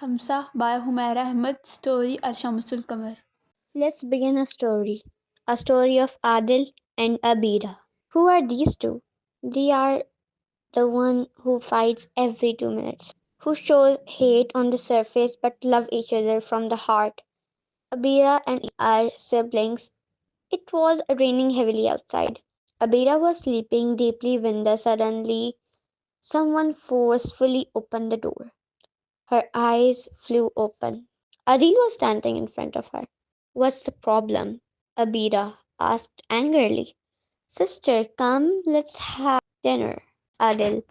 خمسہ by Khumaira Ahmed. Story الشمس القمر. Let's begin a story of Adil and Abira. Who are these two? They are the one who fights every 2 minutes, who shows hate on the surface but love each other from the heart. Abira and are siblings. It was raining heavily outside. Abira was sleeping deeply when suddenly someone forcefully opened the door. Her eyes flew open. Adil was standing in front of her. What's the problem? Abira asked angrily. Sister, come, let's have dinner. Adil,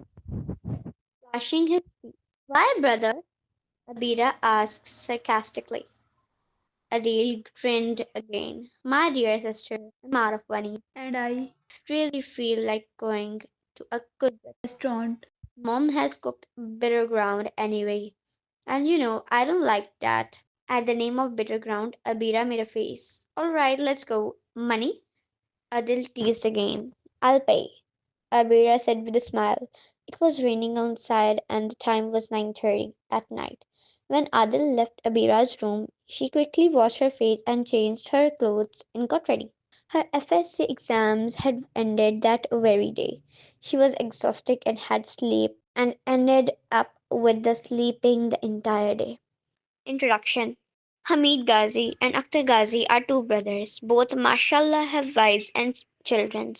flashing his teeth. Why, brother? Abira asked sarcastically. Adil grinned again. My dear sister, I'm out of money. And I Really feel like going to a good restaurant. Mom has cooked bitter ground anyway. And I don't like that. At the name of bitter ground, Abira made a face. Alright, let's go. Money? Adil teased again. I'll pay, Abira said with a smile. It was raining outside and the time was 9:30 at night. When Adil left Abira's room, she quickly washed her face and changed her clothes and got ready. Her FSC exams had ended that very day. She was exhausted and had slept and ended up with the sleeping the entire day. Introduction. Hamid Ghazi and Akhtar Ghazi are two brothers. Both, mashallah, have wives and children.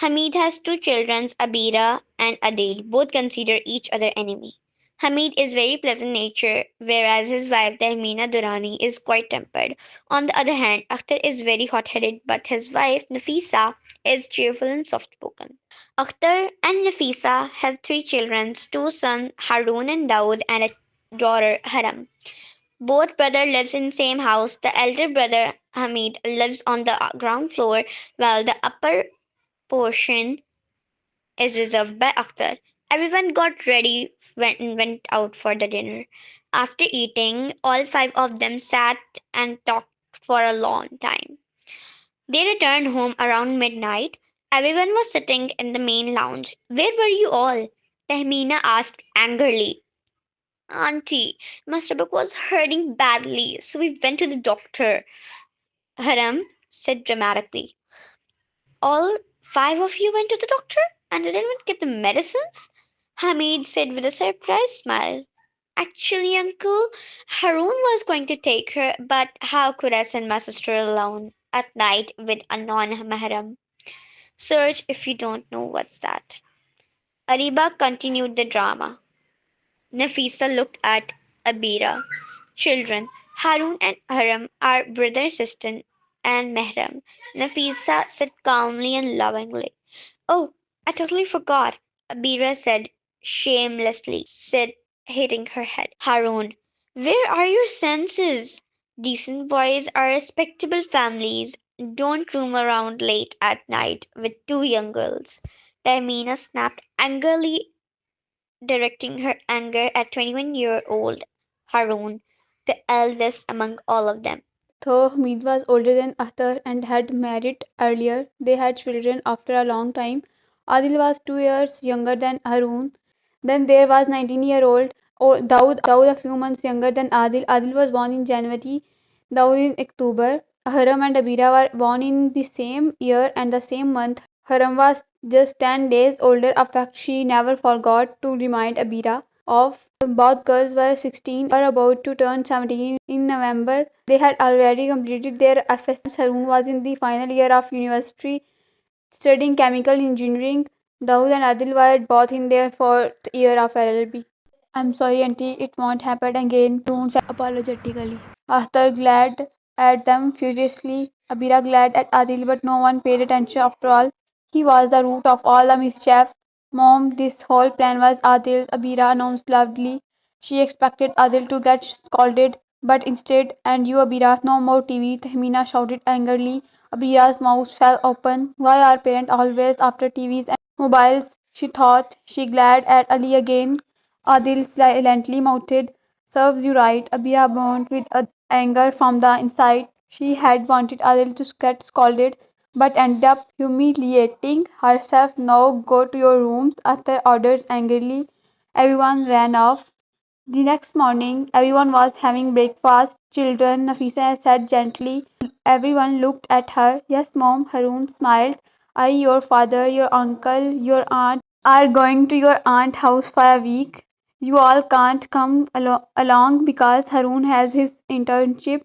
Hamid has two children, Abira and Adil. Both consider each other enemy. Hamid is very pleasant natured, whereas his wife Tahmina Durrani is quite tempered. On the other hand, Akhtar is very hot-headed, but his wife Nafisa is cheerful and soft-spoken. Akhtar and Nafisa have three children, two sons, Harun and Daud, and a daughter, Haram. Both brothers lives in same house. The elder brother Hamid lives on the ground floor while the upper portion is reserved by Akhtar. Everyone got ready and went out for the dinner. After eating, all five of them sat and talked for a long time. They returned home around midnight. Everyone was sitting in the main lounge. Where were you all? Tahmina asked angrily. Auntie, my stomach was hurting badly, so we went to the doctor, Haram said dramatically. All five of you went to the doctor and didn't even get the medicines? Hamid said with a surprised smile. Actually, uncle, Harun was going to take her, but how could I send my sister alone at night with a non-mahram? Search if you don't know what's that. Ariba continued the drama. Nafisa looked at Abira. Children, Harun and Haram are brother and sister and Mehram. Nafisa said calmly and lovingly. Oh, I totally forgot, Abira said shamelessly, said hitting her head. Harun, where are your senses? Decent boys are respectable families. Don't roam around late at night with two young girls. Tamina snapped angrily, directing her anger at 21-year-old Harun, the eldest among all of them. Though Hamid was older than Akhtar and had married earlier, they had children after a long time. Adil was 2 years younger than Harun. Then there was 19-year-old Daud a few months younger than Adil. Adil was born in January, Daud in October. Haram and Abira were born in the same year and the same month. Haram was just 10 days older, a fact she never forgot to remind Abira of. Both girls were 16 or about to turn 17 in November. They had already completed their FS exams. Harun was in the final year of university studying chemical engineering. Dawood and Adil were both in their fourth year of LLB. I'm sorry, auntie, it won't happen again, Harun said apologetically. Akhtar glared at them furiously. Abira glared at Adil, but no one paid attention after all. He was the root of all the mischief. Mom, this whole plan was Adil's, Abira announced loudly. She expected Adil to get scolded, but instead, and you, Abira, no more TV, Tahmina shouted angrily. Abira's mouth fell open. Why are parents always after TVs and mobiles? She thought. She glared at Ali again. Adil silently mouthed, serves you right. Abira burned with anger from the inside. She had wanted Adil to get scolded, but ended up humiliating herself. Now go to your rooms, Akhtar ordered angrily. Everyone ran off. The next morning, everyone was having breakfast. Children, Nafisa said gently. Everyone looked at her. Yes, Mom, Harun smiled. I, your father, your uncle, your aunt are going to your aunt's house for a week. You all can't come along because Harun has his internship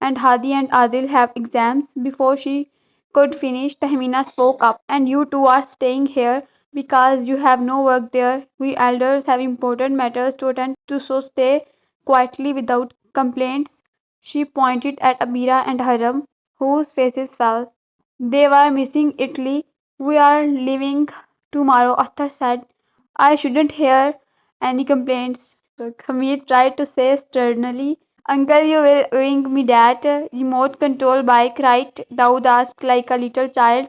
and Hadi and Adil have exams. Before she could finish, Tahmina spoke up. And you two are staying here because you have no work there. We elders have important matters to attend to, so stay quietly without complaints. She pointed at Abira and Haram, whose faces fell. They were missing Italy. We are leaving tomorrow, Akhtar said. I shouldn't hear any complaints. Hamid tried to say sternly. Uncle, you will bring me that remote control bike, right? Daud asked like a little child.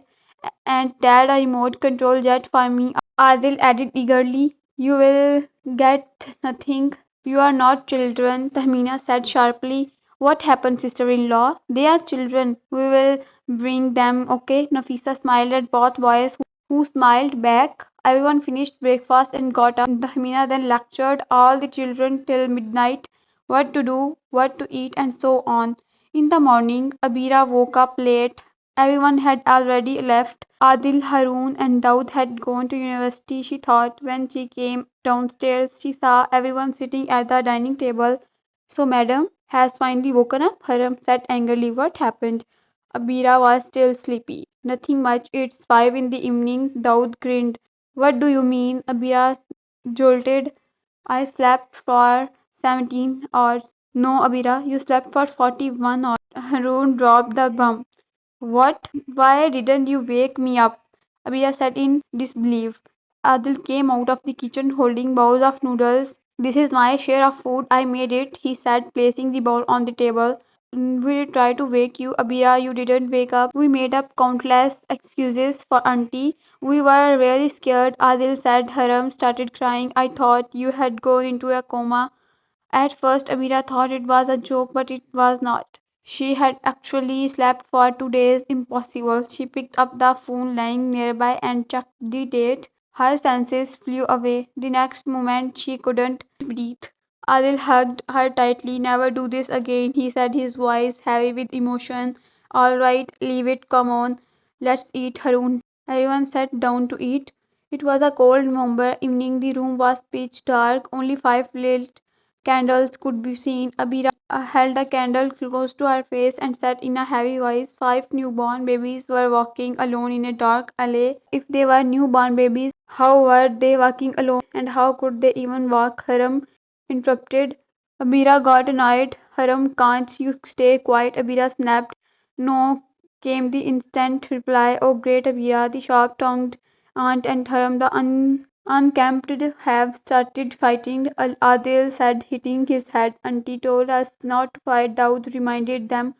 And Dad, a remote control jet for me. Adil added eagerly. You will get nothing. You are not children, Tahmina said sharply. What happened, sister-in-law? They are children. We will bring them, okay? Nafisa smiled at both boys who smiled back. Everyone finished breakfast and got up. Tahmina then lectured all the children till midnight what to do, what to eat, and so on. In the morning, Abira woke up late. Everyone had already left. Adil, Haroon, and Daud had gone to university, she thought. When she came downstairs, she saw everyone sitting at the dining table. So, madam has finally woken up? Haram said angrily. What happened? Abira was still sleepy. Nothing much. It's 5 in the evening. Daud grinned. What do you mean? Abira jolted. I slept for 17 hours. No, Abira, you slept for 41 hours. Haroon dropped the bomb. What? Why didn't you wake me up? Abira said in disbelief. Adil came out of the kitchen holding bowls of noodles. This is my share of food. I made it, he said, placing the bowl on the table. We did try to wake you, Abira. You didn't wake up. We made up countless excuses for Auntie. We were really scared, Adil said. Haram started crying. I thought you had gone into a coma. At first Amira thought it was a joke, but it was not. She had actually slept for 2 days. Impossible. She picked up the phone lying nearby and checked the date. Her senses flew away. The next moment she couldn't breathe. Adil hugged her tightly. Never do this again, he said, his voice heavy with emotion. All right, leave it, come on. Let's eat, Harun. Everyone sat down to eat. It was a cold November evening. The room was pitch dark. Only 5 lit candles could be seen. Abira held a candle close to her face and said in a heavy voice, 5 newborn babies were walking alone in a dark alley. If they were newborn babies, how were they walking alone? And how could they even walk? Haram interrupted. Abira got annoyed. Haram, can't you stay quiet? Abira snapped. No, came the instant reply. Oh, great, Abira. The sharp-tongued aunt and Haram, the unkempt, have started fighting, Adil said, hitting his head. Auntie told us not to fight, Daud reminded them.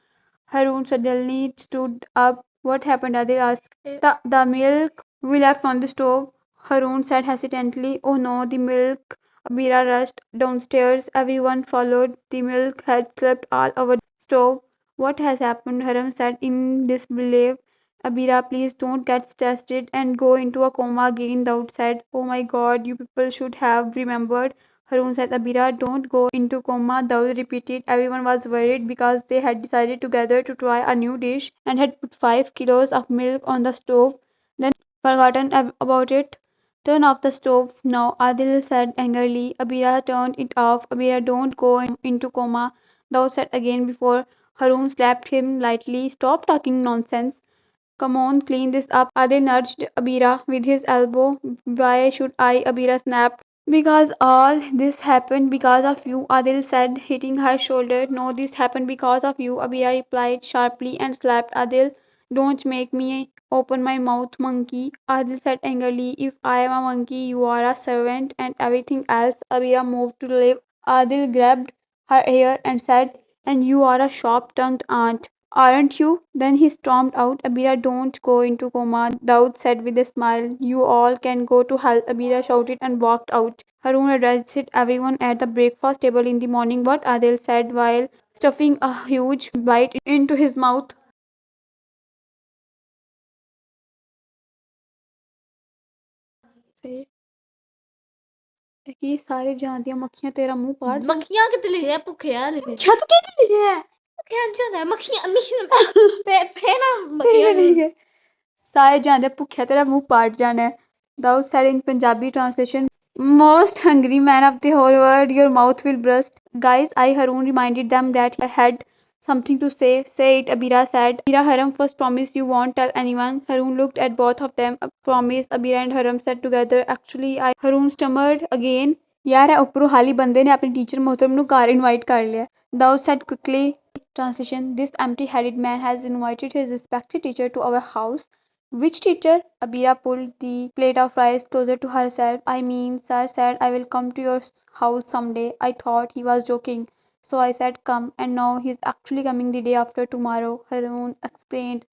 Harun suddenly stood up. What happened? Adil asked. The milk we left on the stove, Harun said hesitantly. Oh no, the milk. Abira rushed downstairs. Everyone followed. The milk had slipped all over the stove. What has happened? Harun said in disbelief. Abira, please don't get stressed and go into a coma again, Daud said. Oh my god, you people should have remembered. Harun said, Abira, don't go into coma, Daud repeated. Everyone was worried because they had decided together to try a new dish and had put 5 kilos of milk on the stove, then forgotten about it. Turn off the stove now, Adil said angrily. Abira turned it off. Abira, don't go into coma, Daud said again before Harun slapped him lightly. Stop talking nonsense. Come on, clean this up. Adil nudged Abira with his elbow. Why should I? Abira snapped. Because all this happened because of you, Adil said, hitting her shoulder. No, this happened because of you, Abira replied sharply and slapped Adil. Don't make me open my mouth, monkey, Adil said angrily. If I am a monkey, you are a servant and everything else. Abira moved to leave. Adil grabbed her hair and said, and you are a sharp-tongued aunt. Aren't you? Then he stormed out. Abira, don't go into coma, Daud said with a smile. You all can go to hell, Abira shouted and walked out. Harun addressed everyone at the breakfast table in the morning. What? Adil said while stuffing a huge bite into his mouth. کہ سارے جانتی ہیں مکھیاں تیرا منہ پاڑ جائیں. مکھیاں کتے لکھے پکھیا لکھے کیا تو کہتی لکھے ہیں کیا اچھا ہوتا ہے مکھیاں پھر مکھیاں ٹھیک ہے. سارے جانتے ہیں بھکھیا تیرا منہ پاٹ جانا ہے. Thou said in Punjabi translation, most hungry man of the whole world, your mouth will burst. Guys, I Harun reminded them that he had something to say. Say it, Abira said. Abira, Haram, first promise you won't tell anyone. Harun looked at both of them. A promise, Abira and Haram said together. Actually, I Harun stammered again. यार ऊपरों हाली बंदे ने अपने teacher मोहतरम नु घर invite कर लिया. Thou said quickly. Translation, this empty-headed man has invited his respected teacher to our house. Which teacher? Abira pulled the plate of rice closer to herself. I mean, sir said I will come to your house someday. I thought he was joking. So I said come, and now he's actually coming the day after tomorrow, Harun explained.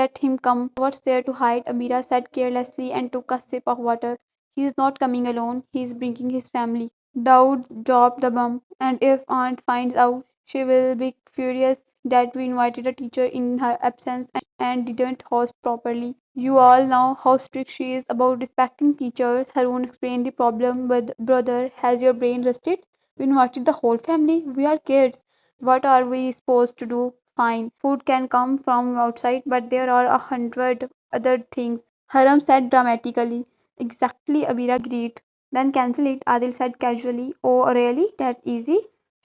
Let him come. What's there to hide? Abira said carelessly and took a sip of water. He's not coming alone. He's bringing his family. Daud dropped the bomb. And if aunt finds out, she will be furious that we invited a teacher in her absence and didn't host properly. You all know how strict she is about respecting teachers. Harun explained the problem with brother. Has your brain rusted? We invited the whole family. We are kids. What are we supposed to do? Fine, food can come from outside, but there are 100 other things, Haram said dramatically. Exactly, Abira agreed. Then cancel it, Adil said casually. Oh, really? That easy?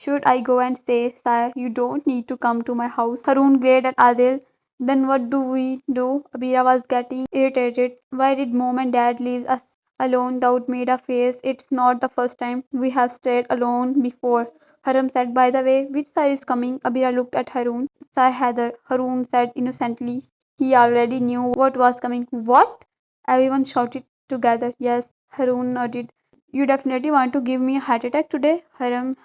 Should I go and say, sire, you don't need to come to my house? Harun glared at Adil. Then what do we do? Abira was getting irritated. Why did mom and dad leave us alone? Daud made a face. It's not the first time we have stayed alone before. Haram said, by the way, which side is coming? Abira looked at Harun. Sir Heather, Harun said innocently. He already knew what was coming. What? Everyone shouted together. Yes, Harun nodded. You definitely want to give me a heart attack today? Haram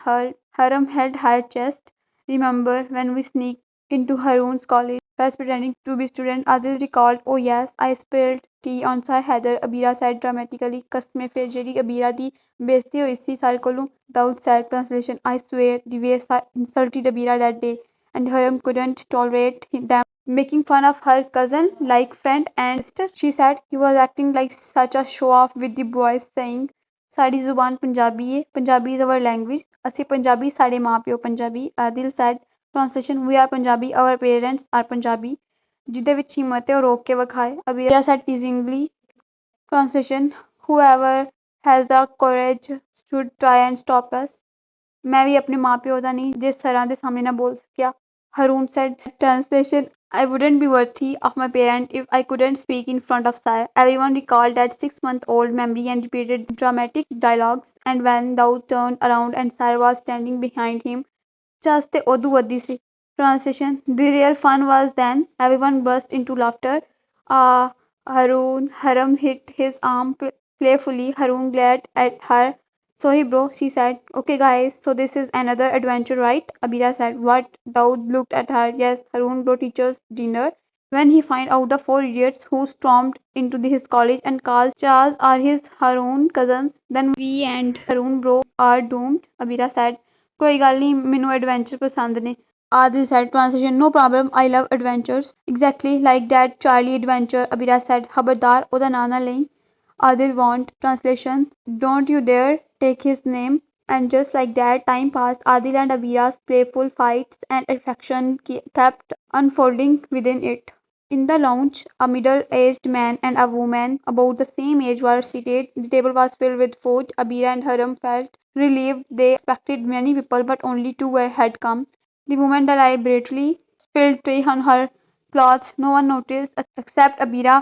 held her chest. Remember when we sneaked into Harun's college, first pretending to be student? Adil recalled. Oh yes, I spilled tea on Sir Heather, Abira said dramatically. Kasme fe jeri Abira di बेइज्जती हुई सी सारे कोलों. Daud said translation, I swear the way Sir insulted Abira that day, and Haram couldn't tolerate them making fun of her cousin like friend and sister. She said he was acting like such a show off with the boys saying sari जुबान पंजाबी है, Punjabi is our language, ਅਸੀਂ ਪੰਜਾਬੀ ਸਾਡੇ ਮਾਂ ਪਿਓ Punjabi. Adil said translation, we are Punjabi, our parents are Punjabi. ਜਿਹਦੇ ਵਿੱਚ ਹਿੰਮਤ ਹੈ ਉਹ ਰੋਕ ਕੇ ਵਿਖਾਏ. Abira said teasingly. Translation, whoever has the courage should try and stop us. ਮੈਂ ਵੀ ਆਪਣੇ ਮਾਂ ਪਿਓ ਦਾ ਨਹੀਂ ਜਿਸ ਸਰਾਂ ਦੇ ਸਾਹਮਣੇ ਨਾ ਬੋਲ ਸਕਿਆ. Harun said translation, I wouldn't be worthy of my parent if I couldn't speak in front of Sire. Everyone recalled that 6-month-old memory and repeated dramatic dialogues, and when Daud turned around and Sire was standing behind him, just the Odu Wadi se. Translation, the real fun was then. Everyone burst into laughter. Ah, Harun, Haram hit his arm playfully. Harun glared at her. Sorry, bro, she said. Okay, guys, so this is another adventure, right? Abira said. What? Daud looked at her. Yes, Harun brought teacher's dinner. When he find out the four idiots who stormed into his college and caused chaos are his Harun cousins, then we and Harun bro are doomed, Abira said. ਕੋਈ ਗੱਲ ਨਹੀਂ ਮੈਨੂੰ adventure ਪਸੰਦ ਨੇ. Adil said translation, no problem, I love adventures. Exactly like that Charlie adventure, Abira said. खबरदार ਉਹਦਾ ਨਾਂ ਨਾ ਲਈ. Adil warned. Translation, don't you dare take his name. And just like that, time passed. Adil and Abira's playful fights and affection kept unfolding within it. In the lounge, a middle-aged man and a woman about the same age were seated. The table was filled with food. Abira and Haram felt relieved. They expected many people, but only two had come. The woman deliberately spilled tea on her clothes. No one noticed except Abira.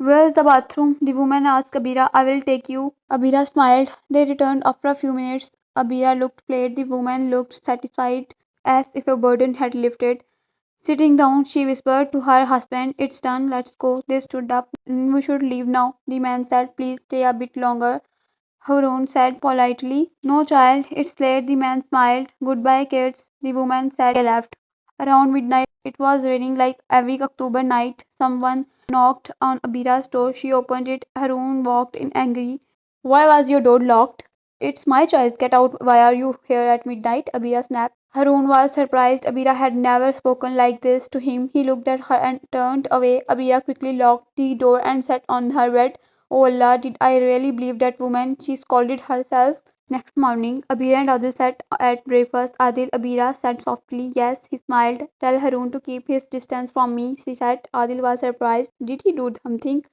Where's the bathroom? The woman asked Abira. I will take you. Abira smiled. They returned after a few minutes. Abira looked pale. The woman looked satisfied, as if a burden had lifted. Sitting down, she whispered to her husband, it's done, let's go. They stood up. We should leave now. The man said, please stay a bit longer. Harun said politely. No, child, it's late. The man smiled. Goodbye, kids. The woman said they left. Around midnight, it was raining like every October night. Someone knocked on Abira's door. She opened it. Harun walked in angry. Why was your door locked? It's my choice. Get out. Why are you here at midnight? Abira snapped. Harun was surprised. Abira had never spoken like this to him. He looked at her and turned away. Abira quickly locked the door and sat on her bed. Oh Allah, did I really believe that woman? She scolded herself. Next morning, Abira and Adil sat at breakfast. Adil, Abira said softly. Yes, he smiled. Tell Harun to keep his distance from me, she said. Adil was surprised. Did he do something?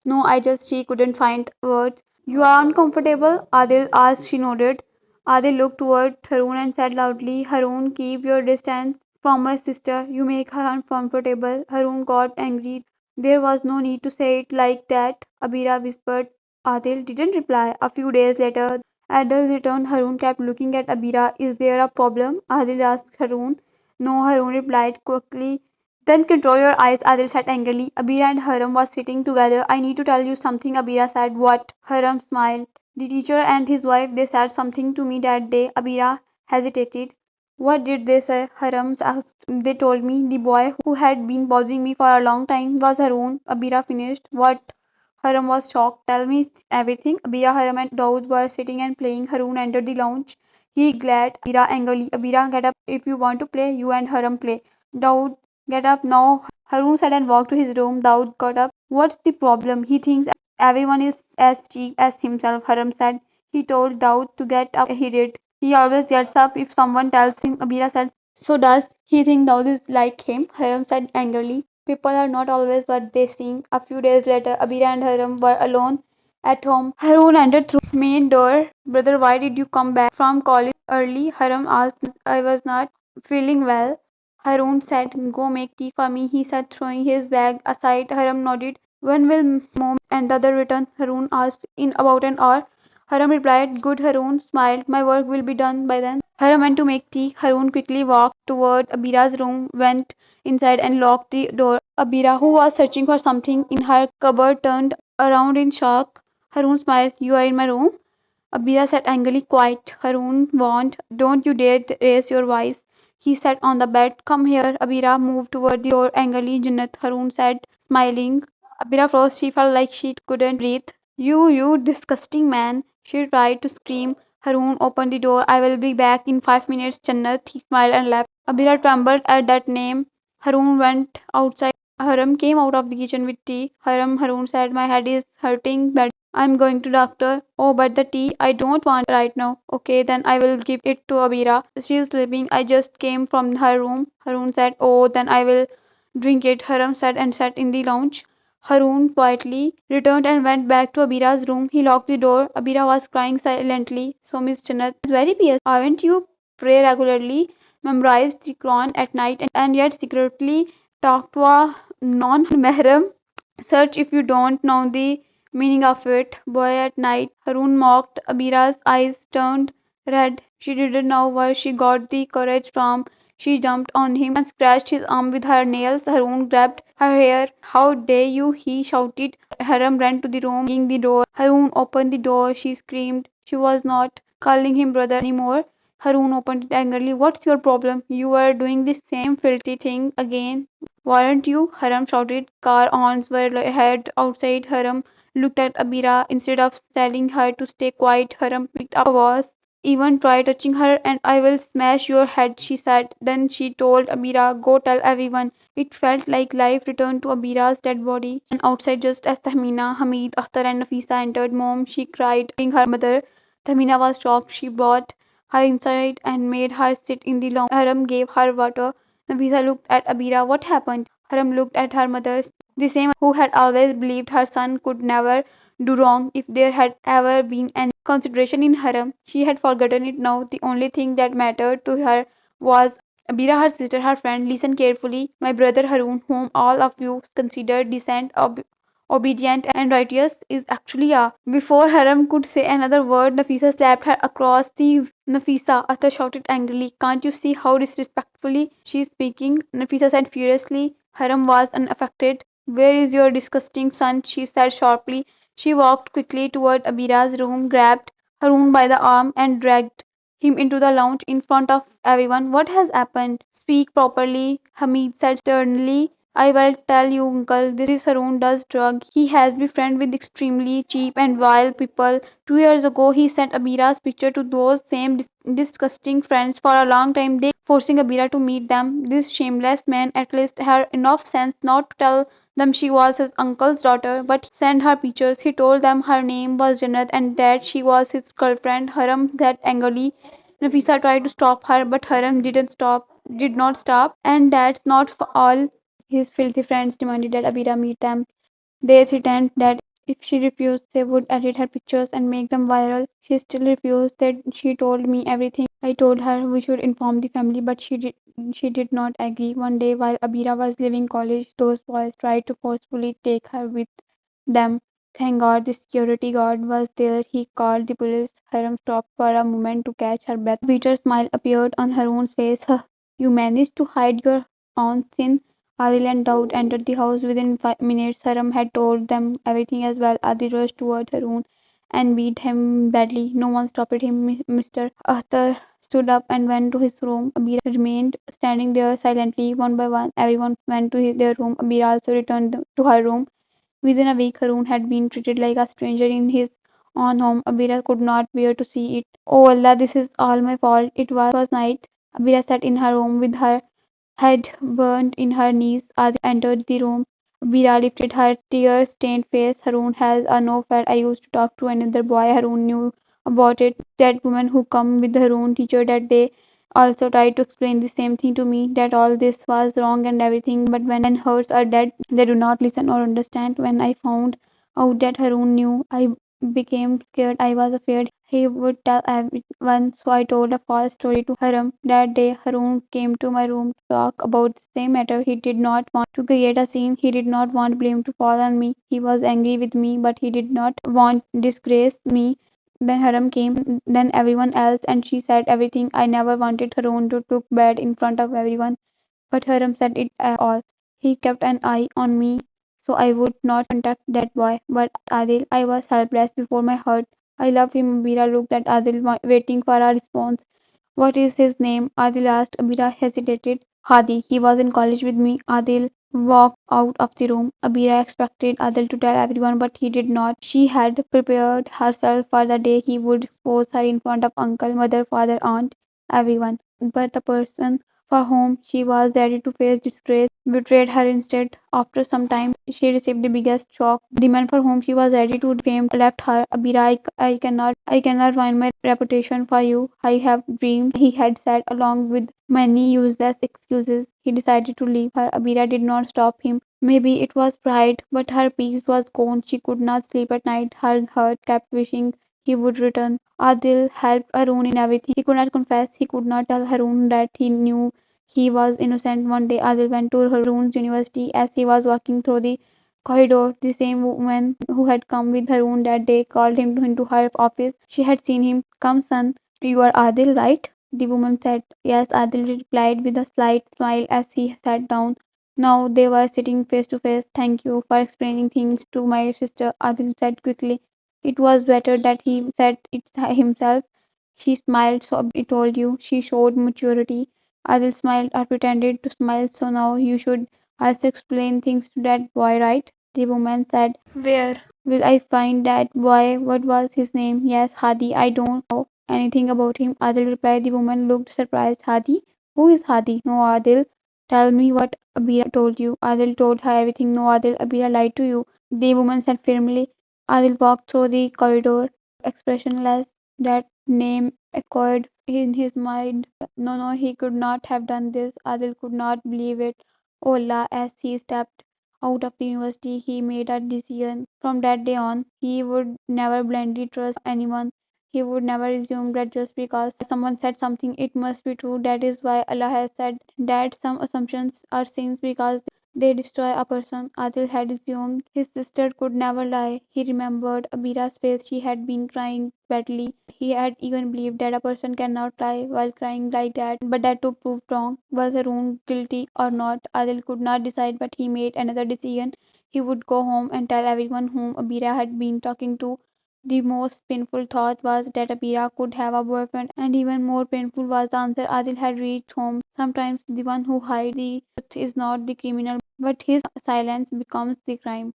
No, I just, she couldn't find words. You are uncomfortable? Adil asked. She nodded. Adil looked toward Harun and said loudly, Harun, keep your distance from my sister. You make her uncomfortable. Harun got angry. There was no need to say it like that, Abira whispered. Adil didn't reply. A few days later, Adil returned. Harun kept looking at Abira. Is there a problem? Adil asked Harun. No, Harun replied quickly. Then control your eyes, Adil said angrily. Abira and Haram was sitting together. I need to tell you something, Abira said. What? Haram smiled. The teacher and his wife, they said something to me that day. Abira hesitated. What did they say? Haram asked. They told me the boy who had been bothering me for a long time was Harun. Abira finished. What? Haram was shocked. Tell me everything. Abira, Haram and Daud were sitting and playing. Harun entered the lounge. He glared at Abira angrily. Abira, get up. If you want to play, you and Haram play. Daud, get up now, Harun said and walked to his room. Daud got up. What's the problem? He thinks everyone is as cheap as himself, Haram said. He told Daud to get up. He did. He always gets up if someone tells him, Abira said. So does he think Daud is like him? Haram said angrily. People are not always what they seem. A few days later, Abira and Haram were alone at home. Harun entered through the main door. Brother, why did you come back from college early? Haram asked. I was not feeling well. Harun said, go make tea for me, he said, throwing his bag aside. Haram nodded. When will mom and the other return? Harun asked. In about an hour. Haram replied. Good. Harun smiled. My work will be done by then. Haram went to make tea. Harun quickly walked toward Abira's room, went inside and locked the door. Abira, who was searching for something in her cupboard, turned around in shock. Harun smiled. You are in my room? Abira said angrily. Quiet, Harun warned. Don't you dare raise your voice. He sat on the bed. Come here. Abira moved toward the door angrily. Jannat, Harun said, smiling. Abira froze. She felt like she couldn't breathe. You disgusting man. She tried to scream. Harun opened the door. I will be back in 5 minutes, Jannat. He smiled and left. Abira trembled at that name. Harun went outside. Haram came out of the kitchen with tea. Harun said, my head is hurting bad. I'm going to doctor. Oh, but the tea, I don't want right now. Okay, then I will give it to Abira. She's sleeping. I just came from her room. Harun said, oh, then I will drink it. Haram said and sat in the lounge. Harun quietly returned and went back to Abira's room. He locked the door. Abira was crying silently. So Miss Jannat is very pious. Haven't you pray regularly, memorized the Quran at night and yet secretly talk to a non-mahram? Search if you don't know the meaning of it. Boy at night. Harun mocked. Abira's eyes turned red. She didn't know where she got the courage from. She jumped on him and scratched his arm with her nails. Harun grabbed her hair. How dare you, he shouted. Haram ran to the room, banging the door. Harun opened the door. She screamed. She was not calling him brother anymore. Harun opened it angrily. What's your problem? You were doing the same filthy thing again, weren't you? Haram shouted. Car horns were heard outside. Haram looked at Abira. Instead of telling her to stay quiet, Haram picked up a vase. Even try touching her and I will smash your head, she said. Then she told Abira, go tell everyone. It felt like life returned to Abira's dead body. And outside, just as Tahmina, Hamid, Akhtar, and Nafisa entered, Mom, she cried, being her mother. Tahmina was shocked. She brought her inside and made her sit in the lounge. Haram gave her water. Nafisa looked at Abira. What happened? Haram looked at her mother, the same who had always believed her son could never do wrong if there had ever been any consideration in Haram. She had forgotten it now. The only thing that mattered to her was Abira, her sister, her friend. Listen carefully. My brother Harun, whom all of you consider decent, obedient, and righteous, is actually a. Before Haram could say another word, Nafisa slapped her across the. Nafisa, Athar shouted angrily. Can't you see how disrespectfully she is speaking? Nafisa said furiously. Haram was unaffected. Where is your disgusting son? She said sharply. She walked quickly toward Abira's room, grabbed Harun by the arm, and dragged him into the lounge in front of everyone. What has happened? Speak properly, Hamid said sternly. I will tell you, uncle, this is Harun does drug. He has befriended with extremely cheap and vile people. 2 years ago, he sent Abira's picture to those same disgusting friends. For a long time, they forcing Abira to meet them. This shameless man at least had enough sense not to tell them she was his uncle's daughter, but he sent her pictures. He told them her name was Jannat and that she was his girlfriend. Haram said angrily. Nafisa tried to stop her, but Haram did not stop. And that's not all. His filthy friends demanded that Abira meet them. They threatened that if she refused, they would edit her pictures and make them viral. She still refused. That she told me everything. I told her we should inform the family, but she did not agree. One day, while Abira was leaving college, those boys tried to forcefully take her with them. Thank God the security guard was there. He called the police. Haram stopped for a moment to catch her breath. A bitter smile appeared on Harun's face. "Huh, you managed to hide your own sin." Adil and Daud entered the house within 5 minutes. Haram had told them everything as well. Adil rushed toward Harun and beat him badly. No one stopped him. Mr. Akhtar stood up and went to his room. Abira remained standing there silently. One by one, everyone went to their room. Abira also returned to her room. Within a week, Harun had been treated like a stranger in his own home. Abira could not bear to see it. Oh Allah, this is all my fault. It was night. Abira sat in her room with her head burned in her knees. Adil entered the room. Abira lifted her tear-stained face. Harun has a no fat. I used to talk to another boy. Harun knew about it. That woman who come with Harun teacher that day also tried to explain the same thing to me, that all this was wrong and everything, but when hers are dead, they do not listen or understand. When I found out that Harun knew, I became scared. I was afraid he would tell everyone, so I told a false story to Haram. That day, Harun came to my room to talk about the same matter. He did not want to create a scene. He did not want blame to fall on me. He was angry with me, but he did not want disgrace me. Then Haram came, then everyone else, and she said everything. I never wanted Harun to look bad in front of everyone, but Haram said it all. He kept an eye on me so I would not contact that boy. But Adil, I was helpless before my heart. I love him. Bira looked at Adil, waiting for a response. What is his name? Adil asked. Abira hesitated. Hadi. He was in college with me. Adil walked out of the room. Abira expected Adil to tell everyone, but he did not. She had prepared herself for the day he would expose her in front of uncle, mother, father, aunt, everyone. But the person for whom she was ready to face disgrace betrayed her instead. After some time, she received the biggest shock. The man for whom she was ready to defame left her. Abira, I cannot ruin my reputation for you. I have dreams, he had said, along with many useless excuses. He decided to leave her. Abira did not stop him. Maybe it was pride, but her peace was gone. She could not sleep at night. Her heart kept wishing he would return. Adil helped Harun in everything. He could not confess. He could not tell Harun that he knew he was innocent. One day Adil went to Harun's university. As he was walking through the corridor, the same woman who had come with Harun that day called him into her office. She had seen him. Come, son, you are Adil, right? The woman said. Yes, Adil replied with a slight smile as he sat down. Now they were sitting face to face. Thank you for explaining things to my sister, Adil said quickly. It was better that he said it himself. She smiled. So I told you. She showed maturity. Adil smiled or pretended to smile. So now you should also explain things to that boy, right? The woman said. Where will I find that boy? What was his name? Yes, Hadi. I don't know anything about him. Adil replied. The woman looked surprised. Hadi? Who is Hadi? No, Adil. Tell me what Abira told you. Adil told her everything. No, Adil. Abira lied to you. The woman said firmly. Adil walked through the corridor, expressionless. That name echoed in his mind. No, no, he could not have done this. Adil could not believe it. Oh Allah, as he stepped out of the university, he made a decision. From that day on, he would never blindly trust anyone. He would never assume that just because someone said something, it must be true. That is why Allah has said that some assumptions are sins because they destroy a person. Adil had assumed his sister could never lie. He remembered Abira's face. She had been crying badly. He had even believed that a person cannot lie while crying like that. But that too proved wrong. Was Harun guilty or not? Adil could not decide, but he made another decision. He would go home and tell everyone whom Abira had been talking to. The most painful thought was that Abira could have a boyfriend, and even more painful was the answer Adil had reached home. Sometimes the one who hides the truth is not the criminal, but his silence becomes the crime.